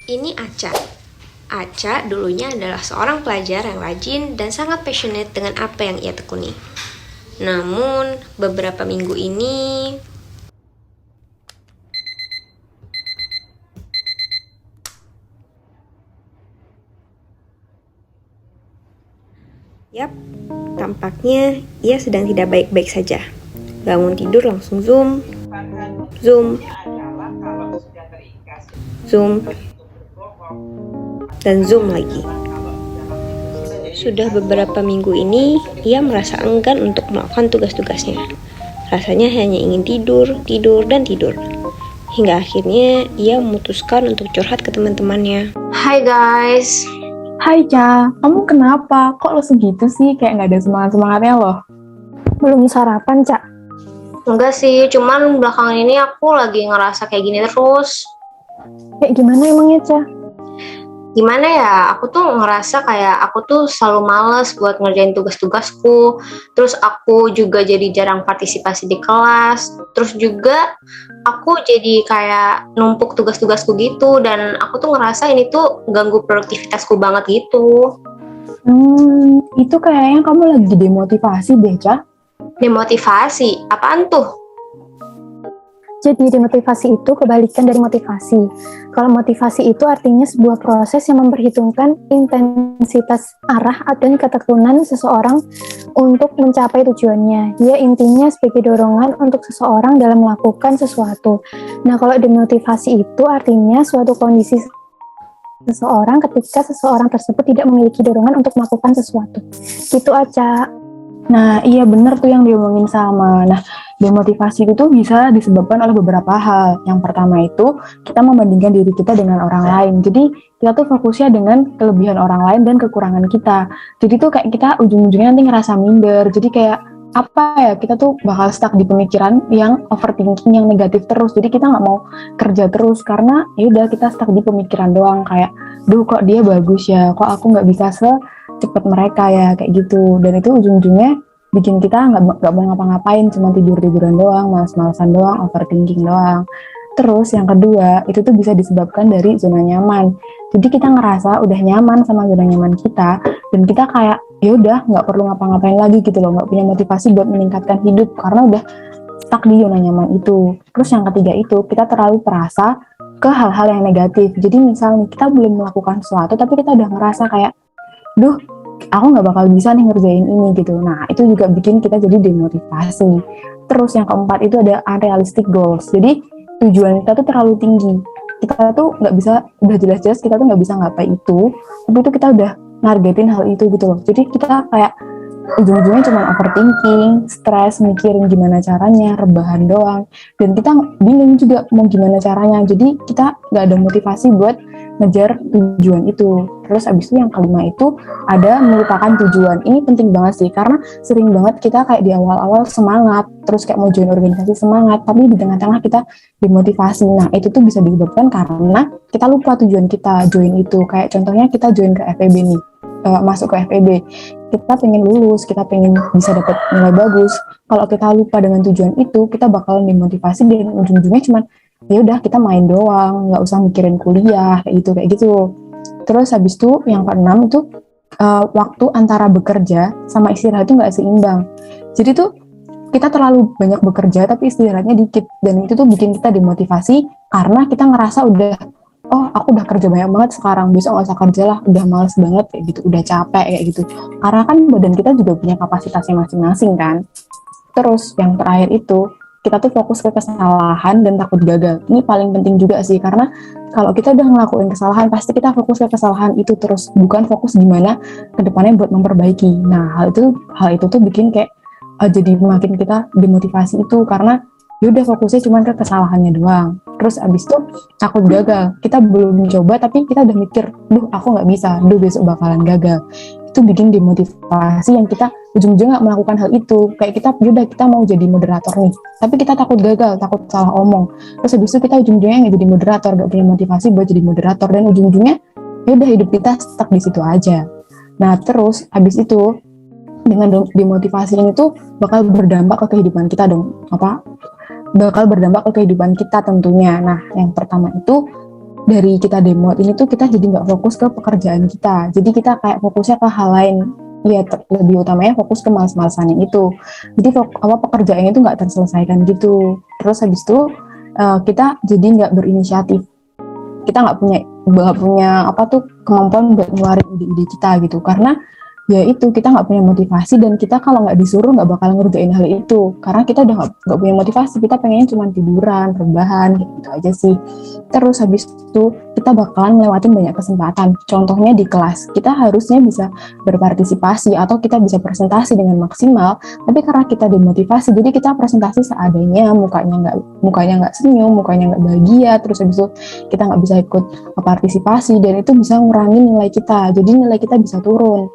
Ini Aca. Aca dulunya adalah seorang pelajar yang rajin dan sangat passionate dengan apa yang ia tekuni. Namun, beberapa minggu ini... Yap, tampaknya ia sedang tidak baik-baik saja. Bangun tidur langsung Zoom, Zoom, Zoom, dan Zoom lagi. Sudah beberapa minggu ini, ia merasa enggan untuk melakukan tugas-tugasnya. Rasanya hanya ingin tidur, tidur, dan tidur. Hingga akhirnya, ia memutuskan untuk curhat ke teman-temannya. Hai guys. Hai Ca, kamu kenapa? Kok lo segitu sih? Kayak nggak ada semangat-semangatnya loh. Belum sarapan, Ca? Enggak sih, cuman belakangan ini aku lagi ngerasa kayak gini terus. Kayak gimana emangnya, Ca? Gimana ya, aku tuh ngerasa kayak aku tuh selalu males buat ngerjain tugas-tugasku. Terus aku juga jadi jarang partisipasi di kelas. Terus juga aku jadi kayak numpuk tugas-tugasku gitu. Dan aku tuh ngerasa ini tuh ganggu produktivitasku banget gitu. Itu kayaknya kamu lagi demotivasi deh, Ca. Demotivasi? Apaan tuh? Jadi demotivasi itu kebalikan dari motivasi. Kalau motivasi itu artinya sebuah proses yang memperhitungkan intensitas arah dan ketekunan seseorang untuk mencapai tujuannya. Dia intinya sebagai dorongan untuk seseorang dalam melakukan sesuatu. Nah, kalau demotivasi itu artinya suatu kondisi seseorang ketika seseorang tersebut tidak memiliki dorongan untuk melakukan sesuatu. Gitu aja. Nah, iya benar tuh yang diomongin sama. Nah, demotivasi itu bisa disebabkan oleh beberapa hal. Yang pertama itu, kita membandingkan diri kita dengan orang lain. Jadi, kita tuh fokusnya dengan kelebihan orang lain dan kekurangan kita. Jadi tuh kayak kita ujung-ujungnya nanti ngerasa minder. Jadi kayak, apa ya, kita tuh bakal stuck di pemikiran yang overthinking, yang negatif terus. Jadi kita nggak mau kerja terus, karena ya udah kita stuck di pemikiran doang. Kayak, duh kok dia bagus ya, kok aku nggak bisa cepat mereka ya, kayak gitu. Dan itu ujung-ujungnya bikin kita nggak mau ngapa-ngapain, cuma tidur-tiduran doang, malas-malasan doang, overthinking doang. Terus yang kedua, itu tuh bisa disebabkan dari zona nyaman. Jadi kita ngerasa udah nyaman sama zona nyaman kita, dan kita kayak ya udah nggak perlu ngapa-ngapain lagi gitu loh, nggak punya motivasi buat meningkatkan hidup karena udah stuck di zona nyaman itu. Terus yang ketiga itu, kita terlalu perasa ke hal-hal yang negatif. Jadi misalnya kita belum melakukan sesuatu, tapi kita udah ngerasa kayak, duh, aku nggak bakal bisa nih ngerjain ini gitu. Nah, itu juga bikin kita jadi demotivasi. Terus yang keempat itu ada unrealistic goals. Jadi tujuan kita tuh terlalu tinggi. Kita tuh nggak bisa, udah jelas-jelas kita tuh nggak bisa ngapain itu, tapi itu kita udah nargetin hal itu gitu loh. Jadi kita kayak ujung-ujungnya cuma overthinking, stres, mikirin gimana caranya, rebahan doang. Dan kita bingung juga mau gimana caranya. Jadi kita nggak ada motivasi buat ngejar tujuan itu. Terus abis itu yang kelima itu ada melupakan tujuan. Ini penting banget sih, karena sering banget kita kayak di awal-awal semangat, terus kayak mau join organisasi semangat, tapi di tengah-tengah kita demotivasi. Nah, itu tuh bisa disebabkan karena kita lupa tujuan kita join itu. Kayak contohnya kita join ke FEB nih, masuk ke FEB, kita pengen lulus, kita pengen bisa dapat nilai bagus. Kalau kita lupa dengan tujuan itu, kita bakalan demotivasi dan ujung-ujungnya cuma ya udah kita main doang, nggak usah mikirin kuliah kayak gitu. Terus habis itu yang keenam itu waktu antara bekerja sama istirahat itu nggak seimbang. Jadi tuh kita terlalu banyak bekerja tapi istirahatnya dikit, dan itu tuh bikin kita demotivasi karena kita ngerasa udah, oh aku udah kerja banyak banget sekarang, besok nggak usah kerja lah, udah males banget kayak gitu, udah capek kayak gitu. Karena kan badan kita juga punya kapasitasnya masing-masing kan. Terus yang terakhir itu, kita tuh fokus ke kesalahan dan takut gagal. Ini paling penting juga sih, karena kalau kita udah ngelakuin kesalahan, pasti kita fokus ke kesalahan itu terus, bukan fokus gimana kedepannya buat memperbaiki. Nah, hal itu tuh bikin kayak jadi makin kita demotivasi itu, karena yaudah fokusnya cuma ke kesalahannya doang. Terus abis itu takut gagal. Kita belum coba tapi kita udah mikir, duh aku nggak bisa, duh besok bakalan gagal. Itu bikin demotivasi yang kita ujung-ujungnya nggak melakukan hal itu. Kayak kita yaudah kita mau jadi moderator nih, tapi kita takut gagal, takut salah omong. Terus habis itu kita ujung-ujungnya nggak jadi moderator, nggak punya motivasi buat jadi moderator, dan ujung-ujungnya yaudah hidup kita stuck di situ aja. Nah terus habis itu dengan demotivasi ini tuh bakal berdampak ke kehidupan kita dong, bakal berdampak ke kehidupan kita tentunya. Nah yang pertama itu dari kita demot ini tuh kita jadi nggak fokus ke pekerjaan kita. Jadi kita kayak fokusnya ke hal lain. Ya lebih utamanya fokus ke malas-malasan yang itu. Jadi pekerjaannya itu nggak terselesaikan gitu. Terus habis itu kita jadi nggak berinisiatif. Kita nggak punya apa tuh kemampuan buat ngeluarin ide-ide kita gitu. Karena ya itu kita nggak punya motivasi dan kita kalau nggak disuruh nggak bakal ngerjain hal itu karena kita udah nggak punya motivasi, kita pengennya cuma tiduran, rebahan gitu aja sih. Terus habis itu kita bakalan ngelewatin banyak kesempatan, contohnya di kelas kita harusnya bisa berpartisipasi atau kita bisa presentasi dengan maksimal, tapi karena kita demotivasi jadi kita presentasi seadanya, mukanya nggak senyum, mukanya nggak bahagia, terus habis itu kita nggak bisa ikut partisipasi dan itu bisa ngurangin nilai kita, jadi nilai kita bisa turun.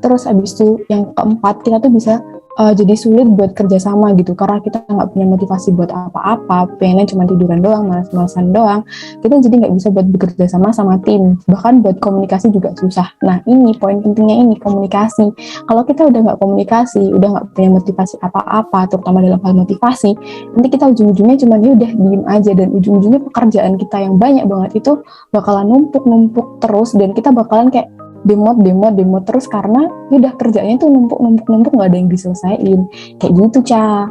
Terus abis itu yang keempat kita tuh bisa jadi sulit buat kerjasama gitu karena kita nggak punya motivasi buat apa-apa, pengennya cuma tiduran doang, malas-malasan doang, kita jadi nggak bisa buat bekerja sama tim, bahkan buat komunikasi juga susah. Nah ini poin pentingnya, ini komunikasi. Kalau kita udah nggak komunikasi, udah nggak punya motivasi apa-apa, terutama dalam hal motivasi, nanti kita ujung-ujungnya cuma ya udah diem aja dan ujung-ujungnya pekerjaan kita yang banyak banget itu bakalan numpuk terus dan kita bakalan kayak demot terus karena udah kerjanya tuh numpuk nggak ada yang diselesaiin kayak gitu, Ca.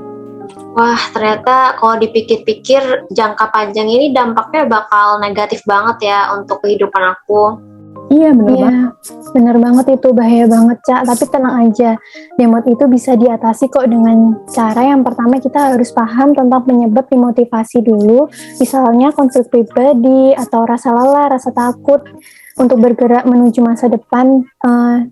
Wah, ternyata kalau dipikir-pikir jangka panjang ini dampaknya bakal negatif banget ya untuk kehidupan aku. Iya bener banget. Bener banget, itu bahaya banget, Ca. Tapi tenang aja, demot itu bisa diatasi kok dengan cara yang pertama kita harus paham tentang penyebab demotivasi dulu, misalnya konflik pribadi atau rasa lelah, rasa takut untuk bergerak menuju masa depan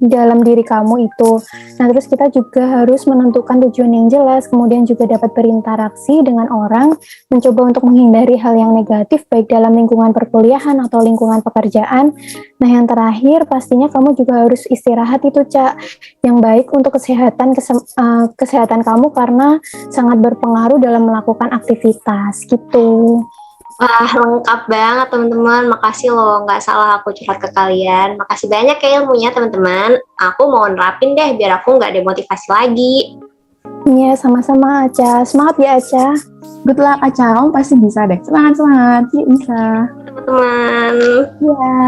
dalam diri kamu itu. Nah, terus kita juga harus menentukan tujuan yang jelas, kemudian juga dapat berinteraksi dengan orang, mencoba untuk menghindari hal yang negatif, baik dalam lingkungan perkuliahan atau lingkungan pekerjaan. Nah, yang terakhir pastinya kamu juga harus istirahat itu, Ca, yang baik untuk kesehatan kamu karena sangat berpengaruh dalam melakukan aktivitas gitu. Wah, lengkap banget teman-teman. Makasih loh, nggak salah aku curhat ke kalian. Makasih banyak ya ilmunya teman-teman. Aku mau nerapin deh biar aku nggak demotivasi lagi. Iya, sama-sama Aca. Semangat ya Aca. Good luck, Aca. Kamu pasti bisa deh. Semangat. Yuk, bisa. Teman-teman. Iya.